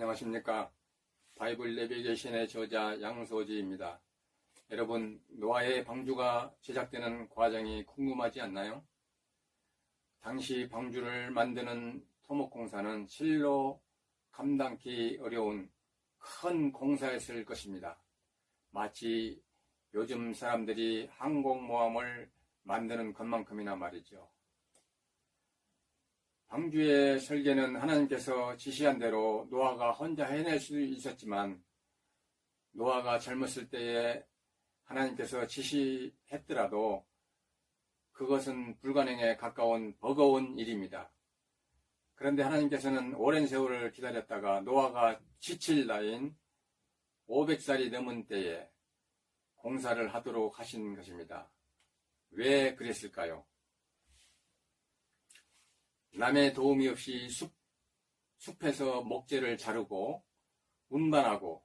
안녕하십니까. 바이블 내비게이션의 저자 양소지입니다. 여러분, 노아의 방주가 제작되는 과정이 궁금하지 않나요? 당시 방주를 만드는 토목공사는 실로 감당기 어려운 큰 공사였을 것입니다. 마치 요즘 사람들이 항공모함을 만드는 것만큼이나 말이죠. 방주의 설계는 하나님께서 지시한 대로 노아가 혼자 해낼 수 있었지만, 노아가 젊었을 때에 하나님께서 지시했더라도 그것은 불가능에 가까운 버거운 일입니다. 그런데 하나님께서는 오랜 세월을 기다렸다가 노아가 지칠 나이인 500살이 넘은 때에 공사를 하도록 하신 것입니다. 왜 그랬을까요? 남의 도움이 없이 숲에서 목재를 자르고 운반하고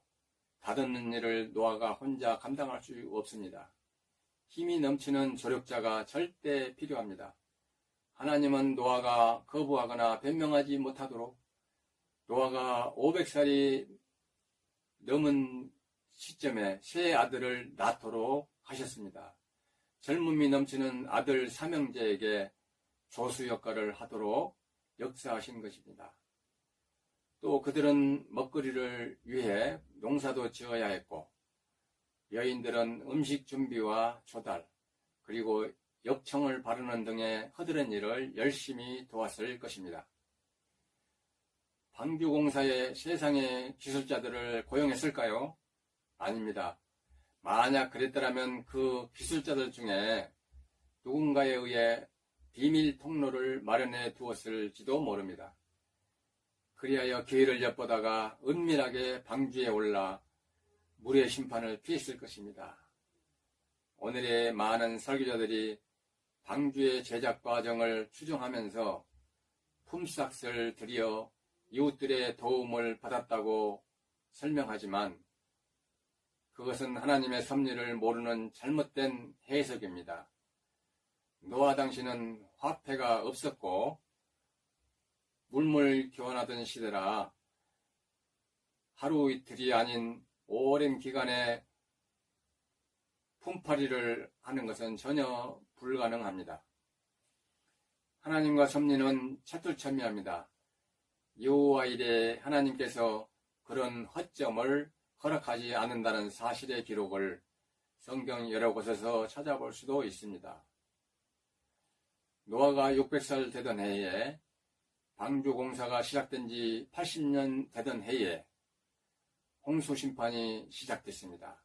다듬는 일을 노아가 혼자 감당할 수 없습니다. 힘이 넘치는 조력자가 절대 필요합니다. 하나님은 노아가 거부하거나 변명하지 못하도록 노아가 500살이 넘은 시점에 세 아들을 낳도록 하셨습니다. 젊음이 넘치는 아들 삼형제에게 조수 역할을 하도록 역사하신 것입니다. 또 그들은 먹거리를 위해 농사도 지어야 했고, 여인들은 음식 준비와 조달, 그리고 역청을 바르는 등의 허드렛 일을 열심히 도왔을 것입니다. 방주공사에 세상의 기술자들을 고용했을까요? 아닙니다. 만약 그랬더라면 그 기술자들 중에 누군가에 의해 비밀 통로를 마련해 두었을지도 모릅니다. 그리하여 기회를 엿보다가 은밀하게 방주에 올라 물의 심판을 피했을 것입니다. 오늘의 많은 설교자들이 방주의 제작 과정을 추정하면서 품삯을 들여 이웃들의 도움을 받았다고 설명하지만, 그것은 하나님의 섭리를 모르는 잘못된 해석입니다. 노아 당시는 화폐가 없었고 물물 교환하던 시대라 하루 이틀이 아닌 오랜 기간에 품팔이를 하는 것은 전혀 불가능합니다. 하나님과 섭리는 차투참이합니다. 여호와 일에 하나님께서 그런 허점을 허락하지 않는다는 사실의 기록을 성경 여러 곳에서 찾아볼 수도 있습니다. 노아가 600살 되던 해에, 방주 공사가 시작된 지 80년 되던 해에 홍수 심판이 시작됐습니다.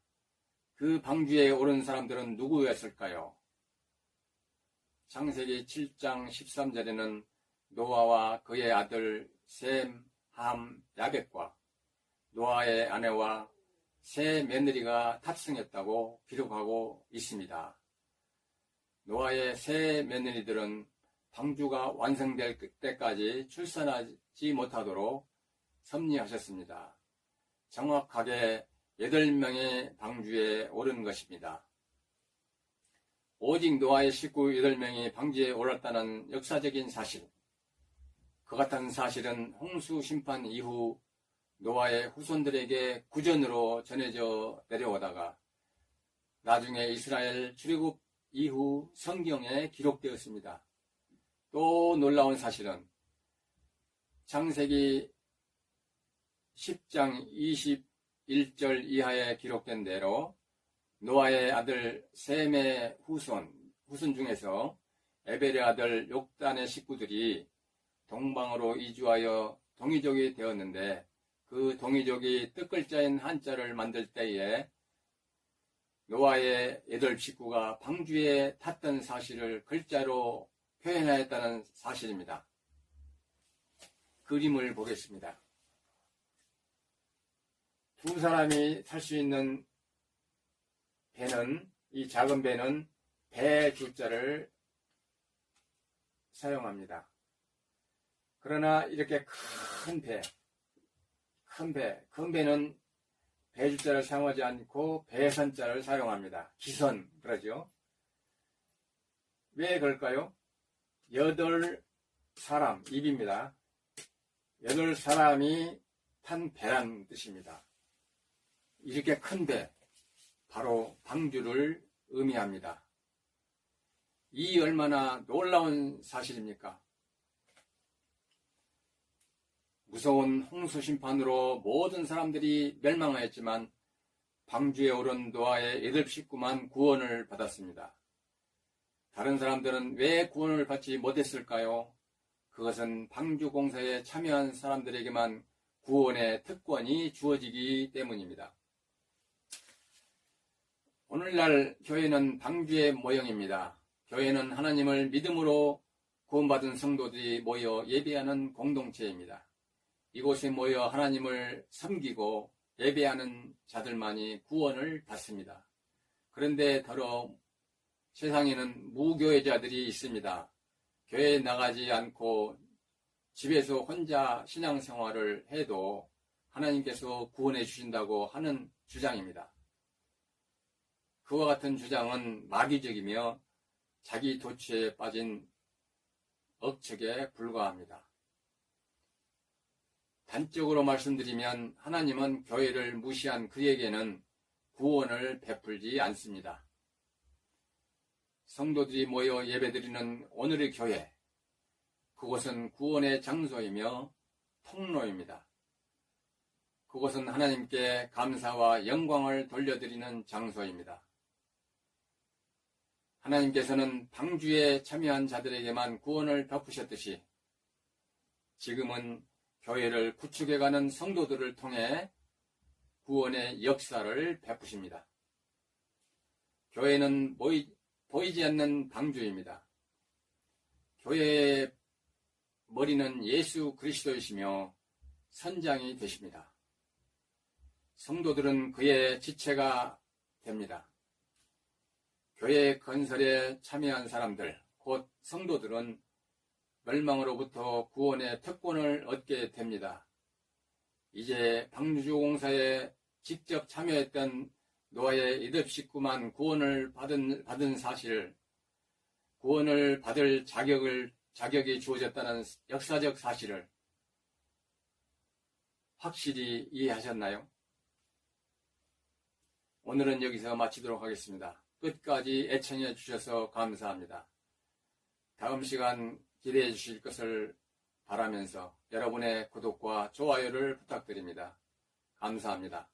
그 방주에 오른 사람들은 누구였을까요? 창세기 7장 13절에는 노아와 그의 아들 셈, 함, 야벳과 노아의 아내와 세 며느리가 탑승했다고 기록하고 있습니다. 노아의 세 며느리들은 방주가 완성될 때까지 출산하지 못하도록 섭리하셨습니다. 정확하게 8명의 방주에 오른 것입니다. 오직 노아의 식구 8명이 방주에 올랐다는 역사적인 사실, 그 같은 사실은 홍수 심판 이후 노아의 후손들에게 구전으로 전해져 내려오다가 나중에 이스라엘 출애굽 이후 성경에 기록되었습니다. 또 놀라운 사실은 창세기 10장 21절 이하에 기록된 대로 노아의 아들 셈의 후손 중에서 에벨의 아들 욕단의 식구들이 동방으로 이주하여 동이족이 되었는데, 그 동이족이 뜻글자인 한자를 만들 때에 노아의 8식구가 방주에 탔던 사실을 글자로 표현하였다는 사실입니다. 그림을 보겠습니다. 두 사람이 탈 수 있는 배는, 이 작은 배는 배 주자를 사용합니다. 그러나 이렇게 큰 배는 배주자를 사용하지 않고 배선자를 사용합니다. 기선, 그러죠. 왜 그럴까요? 8사람, 입입니다. 8사람이 탄 배란 뜻입니다. 이렇게 큰 배, 바로 방주를 의미합니다. 이 얼마나 놀라운 사실입니까? 무서운 홍수 심판으로 모든 사람들이 멸망하였지만 방주에 오른 노아의 8 식구만 구원을 받았습니다. 다른 사람들은 왜 구원을 받지 못했을까요? 그것은 방주 공사에 참여한 사람들에게만 구원의 특권이 주어지기 때문입니다. 오늘날 교회는 방주의 모형입니다. 교회는 하나님을 믿음으로 구원받은 성도들이 모여 예배하는 공동체입니다. 이곳에 모여 하나님을 섬기고 예배하는 자들만이 구원을 받습니다. 그런데 더러 세상에는 무교회자들이 있습니다. 교회에 나가지 않고 집에서 혼자 신앙생활을 해도 하나님께서 구원해 주신다고 하는 주장입니다. 그와 같은 주장은 마귀적이며 자기 도취에 빠진 억측에 불과합니다. 단적으로 말씀드리면 하나님은 교회를 무시한 그에게는 구원을 베풀지 않습니다. 성도들이 모여 예배드리는 오늘의 교회, 그곳은 구원의 장소이며 통로입니다. 그곳은 하나님께 감사와 영광을 돌려드리는 장소입니다. 하나님께서는 방주에 참여한 자들에게만 구원을 베푸셨듯이 지금은 교회를 구축해가는 성도들을 통해 구원의 역사를 베푸십니다. 교회는 보이지 않는 방주입니다. 교회의 머리는 예수 그리스도이시며 선장이 되십니다. 성도들은 그의 지체가 됩니다. 교회 건설에 참여한 사람들, 곧 성도들은 멸망으로부터 구원의 특권을 얻게 됩니다. 이제 방주공사에 직접 참여했던 노아의 8 식구만 구원을 받은 사실, 구원을 받을 자격이 주어졌다는 역사적 사실을 확실히 이해하셨나요? 오늘은 여기서 마치도록 하겠습니다. 끝까지 애청해 주셔서 감사합니다. 다음 시간 기대해 주실 것을 바라면서 여러분의 구독과 좋아요를 부탁드립니다. 감사합니다.